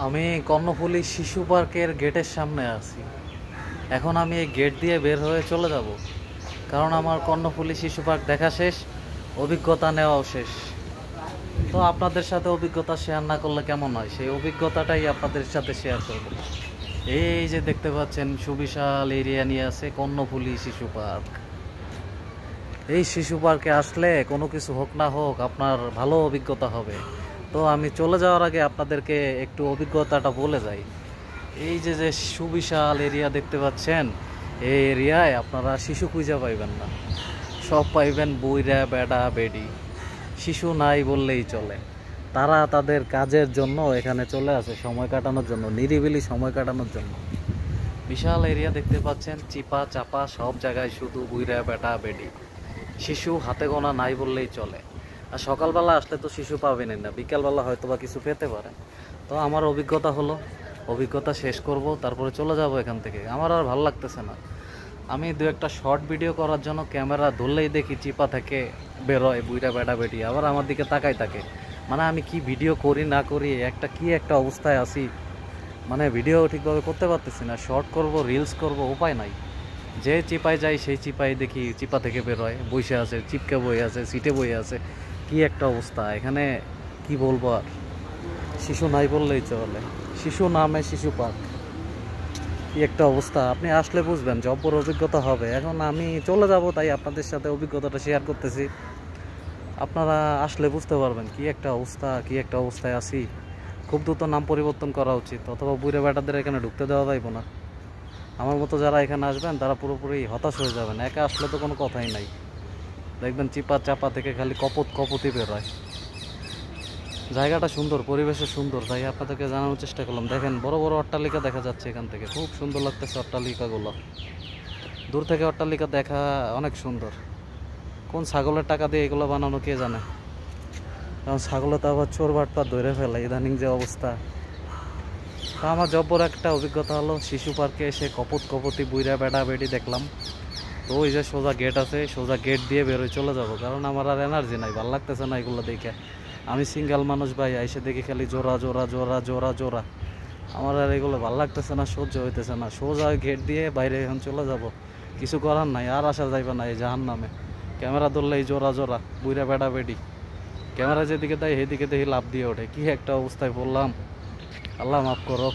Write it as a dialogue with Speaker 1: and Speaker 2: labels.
Speaker 1: আমি কর্ণফুলী শিশু পার্কের গেটের সামনে আছি। এখন আমি এই গেট দিয়ে বের হয়ে চলে যাব, কারণ আমার কর্ণফুলী শিশু পার্ক দেখা শেষ, অভিজ্ঞতা নেওয়াও শেষ। তো আপনাদের সাথে অভিজ্ঞতা শেয়ার না করলে কেমন হয়, সেই অভিজ্ঞতাটাই আপনাদের সাথে শেয়ার করব। এই যে দেখতে পাচ্ছেন সুবিশাল এরিয়া নিয়ে আছে কর্ণফুলী শিশু পার্ক। এই শিশু পার্কে আসলে কোনো কিছু হোক না হোক আপনার ভালো অভিজ্ঞতা হবে। তো আমি চলে যাওয়ার আগে আপনাদেরকে একটু অভিজ্ঞতাটা বলে যাই। এই যে যে সুবিশাল এরিয়া দেখতে পাচ্ছেন, এই এরিয়ায় আপনারা শিশু খুঁজে পাইবেন না, সব পাইবেন বুইরা বেডা বেডি। শিশু নাই বললেই চলে। তারা তাদের কাজের জন্য এখানে চলে আসে, সময় কাটানোর জন্য, নিরিবিলি সময় কাটানোর জন্য। বিশাল এরিয়া দেখতে পাচ্ছেন, চিপা চাপা সব জায়গায় শুধু বুইরা বেটা বেডি। শিশু হাতে গোনা নাই বললেই চলে। আর সকালবেলা আসলে তো শিশু পাবেনই না, বিকালবেলা হয়তো বা কিছু পেতে পারেন। তো আমার অভিজ্ঞতা হলো, অভিজ্ঞতা শেষ করব, তারপরে চলে যাব এখান থেকে। আমার আর ভালো লাগতেছে না। আমি দু একটা শর্ট ভিডিও করার জন্য ক্যামেরা ধরলেই দেখি চিপা থেকে বেরোয় বুইরা বেটা বেটি, আবার আমার দিকে তাকাই থাকে। মানে আমি কি ভিডিও করি না করি, একটা অবস্থায় আছি, মানে ভিডিও ঠিকভাবে করতে পারতেছি না। শর্ট করব, রিলস করব, উপায় নাই। যে চিপায় যাই সেই চিপায় দেখি চিপা থেকে বেরোয়, বসে আছে, চিপকে বয়ে আছে, সিটে বয়ে আছে। কি একটা অবস্থা এখানে, কি বলবো আর। শিশু নাই বললেই চলে। শিশু নামে শিশু পার্ক, কি একটা অবস্থা। আপনি আসলে বুঝবেন, জব্বর অভিজ্ঞতা হবে। এখন আমি চলে যাব, তাই আপনাদের সাথে অভিজ্ঞতাটা শেয়ার করতেছি। আপনারা আসলে বুঝতে পারবেন কি একটা অবস্থা, কি একটা অবস্থায় আছি। খুব দ্রুত নাম পরিবর্তন করা উচিত, অথবা বুড়ে বেটাদের এখানে ঢুকতে দেওয়া যাইব না। আমার মতো যারা এখানে আসবেন তারা পুরোপুরি হতাশ হয়ে যাবেন। একা আসলে তো কোনো কথাই নাই, দেখবেন চিপা চাপা থেকে খালি কপত কপতি বেরোয়। জায়গাটা সুন্দর, পরিবেশও সুন্দর, তাই আপনাদেরকে জানানোর চেষ্টা করলাম। দেখেন বড় বড় অট্টালিকা দেখা যাচ্ছে এখান থেকে, খুব সুন্দর লাগতেছে অট্টালিকাগুলো। দূর থেকে অট্টালিকা দেখা অনেক সুন্দর। কোন ছাগলের টাকা দিয়ে এগুলো বানানো কে জানে, কারণ ছাগলে তো আবার চোর বাটপার ধরে ফেলে ইদানিং যে অবস্থা। তা আমার জব্বর একটা অভিজ্ঞতা হলো, শিশু পার্কে এসে কপত কপতি বুইরা বেড়া বেড়ি দেখলাম। তো ওই যে সোজা গেট আছে, সোজা গেট দিয়ে বেরোয় চলে যাব, কারণ আমার আর এনার্জি নাই, ভালো লাগতেছে না এগুলো দেখে। আমি সিঙ্গেল মানুষ ভাই, এসে দেখি খালি জোড়া জোড়া জোড়া জোড়া জোড়া। আমার আর এগুলো ভালো লাগতেছে না, সহ্য হইতেছে না। সোজা গেট দিয়ে বাইরে এখন চলে যাব, কিছু করার নাই, আর আসা যাইবে না এই জাহান নামে। ক্যামেরা ধরলে এই জোড়া জোড়া বুইরা বেড়া বেডি, ক্যামেরা যেদিকে দেয় সেদিকে দেখি লাভ দিয়ে ওঠে। কি একটা অবস্থায় পড়লাম, আল্লাহ মাফ করো।